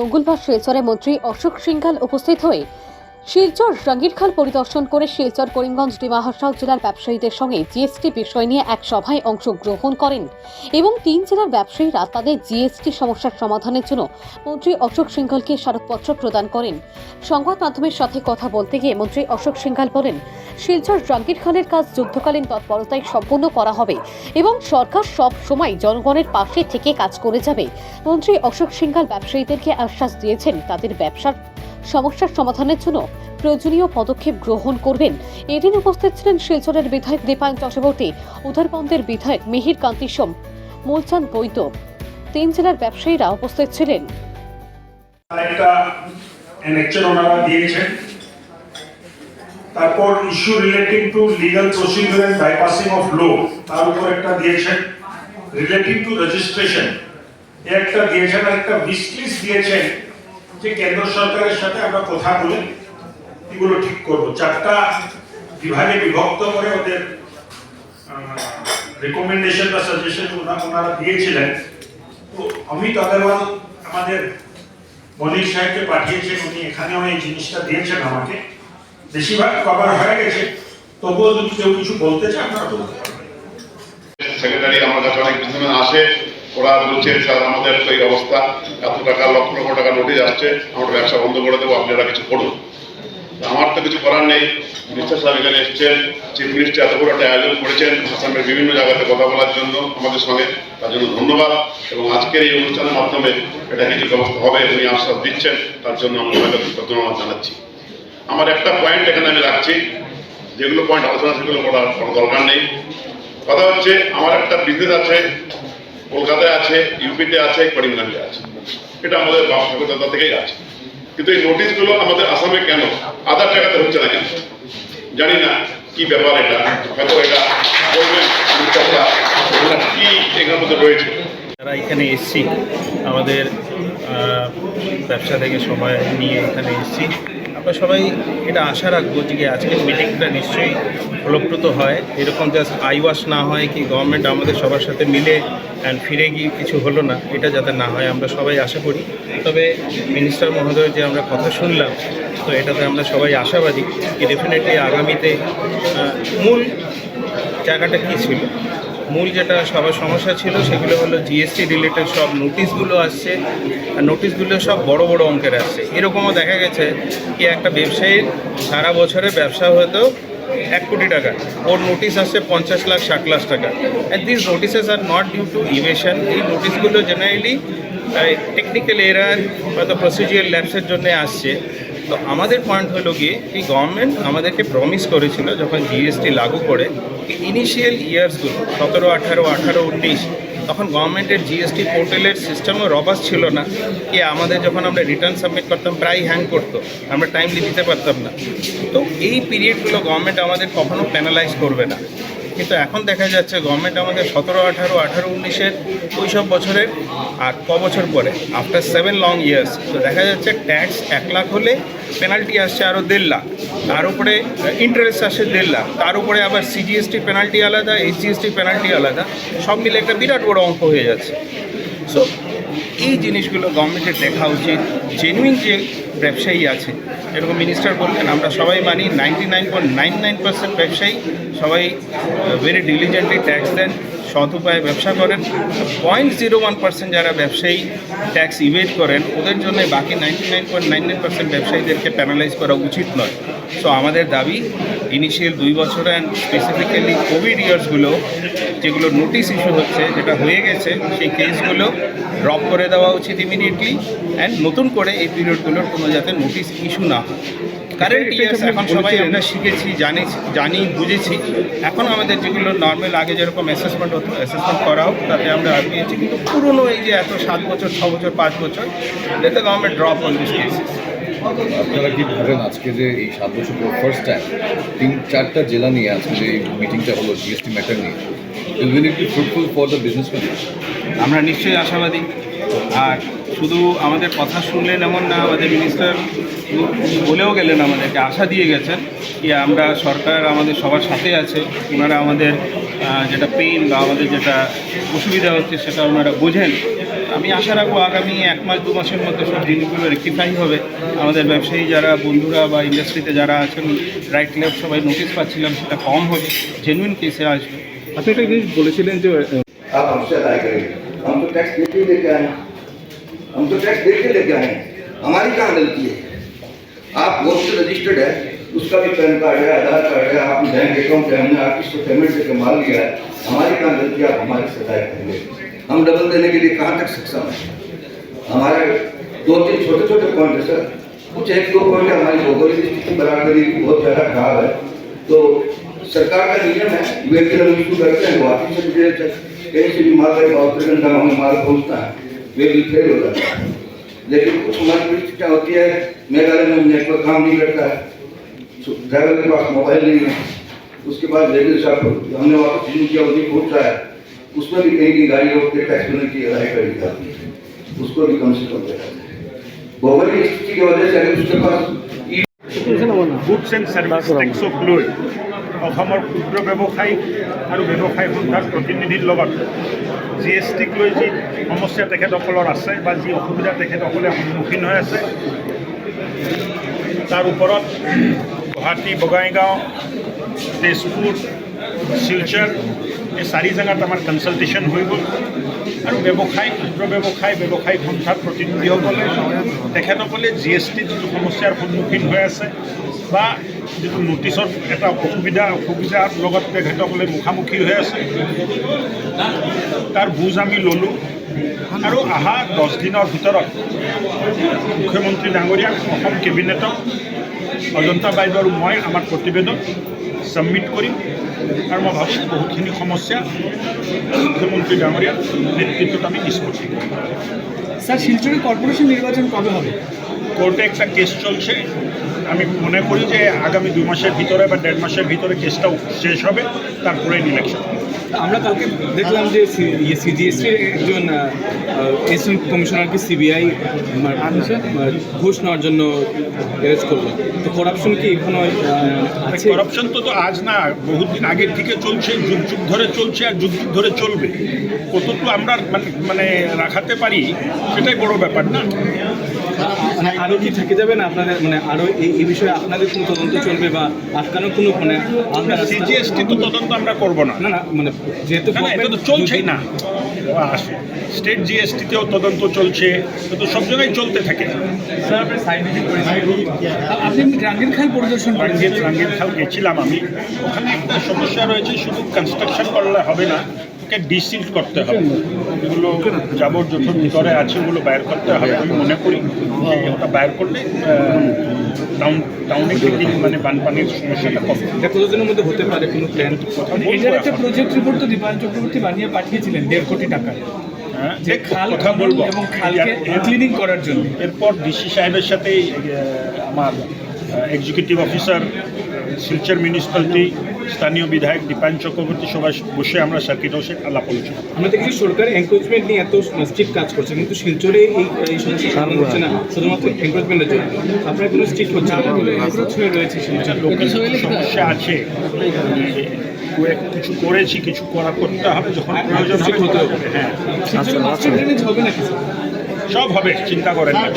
মঙ্গলবার শিলচরে মন্ত্রী অশোক সিংঘাল উপস্থিত হয়ে শিলচর জাঙ্গিরখাল পরিদর্শন করে শিলচর করিমগঞ্জ ডিমা হাসাও জেলার ব্যবসায়ীদের সঙ্গে জিএসটি বিষয় নিয়ে এক সভায় অংশগ্রহণ করেন এবং 3 জেলার ব্যবসায়ীরা তাদের জিএসটি সমস্যার সমাধানের জন্য মন্ত্রী অশোক সিংঘালকে স্মারকপত্র প্রদান করেন। সংবাদ মাধ্যমের সাথে কথা বলতে গিয়ে মন্ত্রী অশোক সিংঘাল বলেন, শিলচর জাঙ্গিরখালের কাজ যুদ্ধকালীন তৎপরতায় সম্পূর্ণ করা হবে এবং সরকার সব সময় জনগণের পাশে থেকে কাজ করে যাবে। মন্ত্রী অশোক সিংঘাল ব্যবসায়ীদেরকে আশ্বাস দিয়েছেন তাদের ব্যবসার সমস্যার সমাধানের জন্য প্রয়োজনীয় পদক্ষেপ গ্রহণ করবেন। এদিন উপস্থিত ছিলেন শিলচরের বিধায়ক দীপায়ন চক্রবর্তী, উধারবন্দের বিধায়ক মিহির কান্তি সোম, মূলচাঁদ বৈদ্য। 3 জেলার ব্যবসায়ীরা উপস্থিত ছিলেন। তারপর issue relating to legal procedure and bypassing of law তার উপর একটা দিয়েছেন, রিলেটিং টু রেজিস্ট্রেশন একটা দিয়েছেন, আর একটা উইশ দিয়েছেন যে কেন্দ্র সরকারের সাথে আমরা কথা বলে এগুলো ঠিক করব। 4টা বিভাগে বিভক্ত করে ওদের রেকমেন্ডেশন বা সাজেশন ওনারা দিয়েছিলেন। তো অমিত আগরওয়াল আমাদের মনির সাহেবকে পাঠিয়েছেন, উনি এখানেও এই জিনিসটা দিয়েছেন আমাকে। বেশিরভাগ কভার হয়ে গেছে, তবুও যদি কেউ কিছু বলতে চায় আপনারা বলতে পারবেন। সেক্রেটারি আমার কাছে অনেক বিজনেসম্যান আসে, ওরা বলছে স্যার আমাদের তো এই অবস্থা, এত টাকা লক্ষ লক্ষ টাকা নোটিশ আসছে, আমরা ব্যবসা বন্ধ করে দেবো, আপনারা কিছু করুন। আমার তো কিছু করার নেই। মিনিস্টার সাহেব এখানে এসছেন, চিফ মিনিস্টার এত বড় একটা আয়োজন করেছেন আসামের বিভিন্ন জায়গাতে কথা বলার জন্য আমাদের সঙ্গে, তার জন্য ধন্যবাদ। এবং আজকের এই অনুষ্ঠানের মাধ্যমে এটা কিছু ব্যবস্থা হবে উনি আশ্বাস দিচ্ছেন, তার জন্য আমি ধন্যবাদ জানাচ্ছি। আমার একটা পয়েন্ট এখানে আমি রাখছি, যেগুলো পয়েন্ট আলোচনা সেগুলো করার কোনো দরকার নেই। কথা হচ্ছে আমার একটা বিজনেস আছে, কলকাতায় আছে, ইউপিতে আছে, করিমগঞ্জে আছে, এটা আমাদের বাপ ঠাকুরদাদা থেকেই আছে। কিন্তু এই নোটিশগুলো আমাদের আসামে কেন আদার জায়গাতে হচ্ছে না কেন জানি না, কি ব্যাপার এটা, হয়তো এটা বলবেন কি এখানের মধ্যে রয়েছে। যারা এখানে এসছি, আমাদের ব্যবসা থেকে সময় নিয়ে এখানে এসছি, আমরা সবাই এটা আশা রাখবো যে আজকের মিটিংটা নিশ্চয়ই ফলপ্রদ হয়, এরকম জাস্ট আইওয়াশ না হয় কি গভর্নমেন্ট আমাদের সবার সাথে মিলে ফিরে গিয়ে কিছু হলো না, এটা যাতে না হয় আমরা সবাই আশা করি। তবে মিনিস্টার মহোদয়ের যে আমরা কথা শুনলাম, তো এটাতে আমরা সবাই আশাবাদী কি ডেফিনেটলি আগামীতে মূল জায়গাটা কী ছিল, মূল যেটা সবার সমস্যা ছিল সেগুলো হলো জিএসটি রিলেটেড সব নোটিশগুলো আসছে, আর নোটিশগুলো সব বড় বড় অঙ্কের আসছে। এরকমও দেখা গেছে কি একটা ব্যবসায়ীর সারা বছরের ব্যবসা হয়তো 1 কোটি টাকা, ওর নোটিশ আসছে 50 লাখ 60 লাখ টাকা। And this notices are not due to evasion. এই নোটিশগুলো জেনারেলি টেকনিক্যাল এরার হয়তো প্রসিডিউর ল্যাপসের জন্য আসছে। তো আমাদের পয়েন্ট হলো গিয়ে কি গভর্নমেন্ট আমাদেরকে প্রমিস করেছিল যখন জিএসটি লাগু করে, ইনিশিয়াল ইয়ার্সগুলো 17, 18, 19, তখন গভর্নমেন্টের জিএসটি পোর্টালের সিস্টেমও রবাস্ট ছিল না, কি আমাদের যখন আমরা রিটার্ন সাবমিট করতাম প্রায় হ্যাং করতো, আমরা টাইমলি দিতে পারতাম না। তো এই পিরিয়ডগুলো গভর্নমেন্ট আমাদের কখনো পেনালাইজ করবে না। কিন্তু এখন দেখা যাচ্ছে গভর্নমেন্ট আমাদের 17, 18, 19-এর ওই সব বছরের আর বছর পরে আফটার 7 লং ইয়ার্স, তো দেখা যাচ্ছে ট্যাক্স 1 লাখ হলে পেনাল্টি আসছে আরও 1.5 লাখ, তার উপরে ইন্টারেস্ট আসছে 1.5 লাখ, তার উপরে আবার সিজিএসটি পেনাল্টি আলাদা, এইচজিএসটি পেনাল্টি আলাদা, সব মিলে একটা বিরাট বড় অঙ্ক হয়ে যাচ্ছে। সো এই জিনিসগুলো গভর্নমেন্টের দেখা উচিত। জেনুইন যে ব্যবসায়ী আছে, এরকম মিনিস্টার বললেন, আমরা সবাই মানি 99.99% ব্যবসায়ী সবাই ভেরি ডিলিজেন্টলি ট্যাক্স দেন, সৎ উপায়ে ব্যবসা করেন। 0.01% যারা ব্যবসায়ী ট্যাক্স ইভেড করেন, ওদের জন্য বাকি 99.99% ব্যবসায়ীদেরকে প্যানালাইজ করা উচিত নয়। সো আমাদের দাবি ইনিশিয়াল 2 বছর অ্যান্ড স্পেসিফিক্যালি কোভিড ইয়ার্সগুলো যেগুলো নোটিশ ইস্যু হচ্ছে, যেটা হয়ে গেছে, সেই কেসগুলো ড্রপ করে দেওয়া উচিত ইমিডিয়েটলি, অ্যান্ড নতুন করে এই পিরিয়ডগুলোর কোনো যাতে নোটিশ ইস্যু না হয়। কারেন্ট ইয়ার্স এখন সবাই আমরা শিখেছি, জানি বুঝেছি। এখন আমাদের যেগুলো নর্মাল আগে যেরকম অ্যাসেসমেন্ট হতো, অ্যাসেসমেন্ট করা হোক, তাতে আমরা পেয়েছি। কিন্তু পুরনো এই যে এত 7 বছর, 6 বছর, 5 বছর, যাতে government drop on this cases. আপনারা কি ভাবেন আজকে যে এই 7 বছর পর ফার্স্ট টাইম 3-4টা জেলা নিয়ে আজকে যে মিটিংটা হলো জিএসটি ম্যাটার নিয়ে, will it be fruitful for the businessman? আমরা নিশ্চয়ই আশাবাদী। আর শুধু আমাদের কথা শুনলেন এমন না, আমাদের মিনিস্টার বলেও গেলেন, আমাদেরকে আশা দিয়ে গেছেন কি আমরা সরকার আমাদের সবার সাথে আছে, ওনারা আমাদের যেটা পেইন বা আমাদের যেটা অসুবিধা হচ্ছে সেটা ওনারা বোঝেন, আমি আশা রাখবো আগামী 1 মাস 2 মাসের মধ্যে সব জিনিসগুলো রেক্টিফাই হবে। আমাদের ব্যবসায়ী যারা বন্ধুরা বা ইন্ডাস্ট্রিতে যারা আছেন রাইট লেফট সবাই নোটিশ পাচ্ছিলাম, সেটা কম হবে, জেনুইন কেসে আসবে। আপনি একটা জিনিস বলেছিলেন যে आप हमसे अदा करेंगे, हम तो टैक्स देके लेके आए हैं, हम तो टैक्स देके लेके आए हैं, हमारी कहाँ गलती है? आप वोट से रजिस्टर्ड है, उसका भी पैन कार्ड है, आधार कार्ड है, आपकी बैंक अकाउंट है, हमने आर्टिस्ट को पेमेंट देकर माल लिया है, हमारी कहाँ गलती है? आप हमारी सदाई करेंगे। हम डबल देने के लिए कहाँ तक सक्षम है? हमारे 2-3 छोटे पॉइंट है सर, कुछ 1-2 पॉइंट हमारी भौगोलिक स्थिति बराबरी बहुत ज़्यादा खराब है, तो सरकार का नियम है, वेहिकल हम इशू करते हैं, वापस से मुझे कहीं से भी माल का 72 घंटा हमें माल पहुँचता है, वेहिकल फेल हो जाता है। लेकिन कुछ हमारी परिस्थितियाँ होती है, मेघालय में नेटवर्क काम नहीं करता है, ड्राइवर के पास मोबाइल नहीं है, उसके बाद वेहिकल शॉप हमने वापस शुरू किया, उसी पहुँचा है, उसमें भी कहीं की गाड़ी रोक के टैक्स पेनल्टी अदाई करी जाती है, उसको भी कम से कम देना है। भौगोलिक स्थिति की वजह से अगर उसके पास goods and services tax of লৈ অসমৰ ক্ষুদ্ৰ ব্যৱসায়ী আৰু ব্যৱসায়ী সন্থাৰ প্ৰতিনিধিৰ লগত GSTক লৈ যি সমস্যা তেখেতসকলৰ আছে বা যি অসুবিধা তেখেতসকলে সন্মুখীন হৈ আছে, তাৰ ওপৰত গুৱাহাটী, বঙাইগাঁও, তেজপুৰ, শিলচৰ এই 4 জেগাত আমাৰ কনচালটেশ্যন হৈ গ'ল আৰু ব্যৱসায়ী ক্ষুদ্ৰ ব্যৱসায়ী সন্থাৰ প্ৰতিনিধিসকলে তেখেতসকলে GST যিটো সমস্যাৰ সন্মুখীন হৈ আছে বা যিটো নোটিছত এটা অসুবিধাৰ লগত তেখেতসকলে মুখামুখি হৈ আছে, তাৰ বুজ আমি ল'লোঁ আৰু অহা 10 দিনৰ ভিতৰত মুখ্যমন্ত্ৰী ডাঙৰীয়াক, অসম কেবিনেটক, অজন্তা বাইদেউ আৰু মই আমাৰ প্ৰতিবেদন ছাবমিট কৰিম আৰু মই ভাবিছোঁ বহুতখিনি সমস্যা মুখ্যমন্ত্রী ডাঙরিয়ার নেতৃত্বত আমি নিষ্পত্তি করব। স্যার, শিলচরে কর্পোরেশন নির্বাচন কবে হবে? কোর্টে একটা কেস চলছে, আমি মনে করি যে আগামী 2 মাসের ভিতরে বা 1.5 মাসের ভিতরে কেসটা শেষ হবে, তারপরে ইলেকশন। আমরা কালকে দেখলাম যে সিজিএসটির একজন অ্যাসিস্ট্যান্ট কমিশনারকে সিবিআই ঘুষ নেওয়ার জন্য অ্যারেস্ট করলো, তো করাপশন কি এখনো আছে? করাপশন তো আজ না, বহুত দিন আগের থেকে চলছে, যুগ ধরে চলছে আর যুগ ধরে চলবে। কতটুকু আমরা মানে রাখাতে পারি সেটাই বড় ব্যাপার না। আরও কি থেকে যাবে না আপনাদের, মানে আরও এই বিষয়ে আপনাদের কোনো তদন্ত চলবে বা আটকানোর কোনো মানে সিজিএসটি তো তদন্ত আমরা করবো না, না মানে যেহেতু এটা তো চলছেই না। স্টেট জিএসটিতেও তদন্ত চলছে, তো সব জায়গায় চলতে থাকে। আপনি রাঙ্গির খাল পরিদর্শন রাঙ্গির খাল গেছিলাম আমি, ওখানে একটা সমস্যা রয়েছে, শুধু কনস্ট্রাকশন করলে হবে না, ওকে ডিসিল করতে হবে, এগুলো জাবর জোথর ভিতরে আছে ওগুলো বাইর করতে হবে। আমি মনে করি যে ওটা বাইর করলে টাউনে মানে বানপানির সমস্যাটা কম। এটা কতদিনের মধ্যে হতে পারে কোনো প্ল্যান? এটার একটা প্রজেক্ট রিপোর্ট তো দীপায়ন চক্রবর্তী বানিয়ে পাঠিয়েছিলেন 1.5 কোটি টাকা, যে খাল কথা বলবো এবং খালকে ক্লিনিং করার জন্য। এরপর ডিসি সাহেবের সাথে আমার এক্সিকিউটিভ অফিসার, শিলচর মিউনিসিপ্যালিটি, স্থানীয় বিধায়ক দীপায়ন চক্রবর্তী সবাই বসে আমরা সার্কিট হাউসে আলাপ আলোচনা। আমরা দেখছি সরকার এনক্রোচমেন্ট নিয়ে এত স্ট্রিক্ট কাজ করছে, কিন্তু শিলচরে এই সমস্যা সমাধান হচ্ছে না শুধুমাত্র এনক্রোচমেন্টের জন্য। আপনার কোনো স্ট্রিক্ট হচ্ছে না, এনক্রোচ হয়ে রয়েছে শিলচর, লোকের সমস্যা আছে, কিছু করেছি, কিছু করতে হবে, যখন প্রয়োজন হতে হবে। হ্যাঁ, শিলচরে মাস্টার ড্রেনেজ হবে নাকি? সব হবে, চিন্তা করেন না।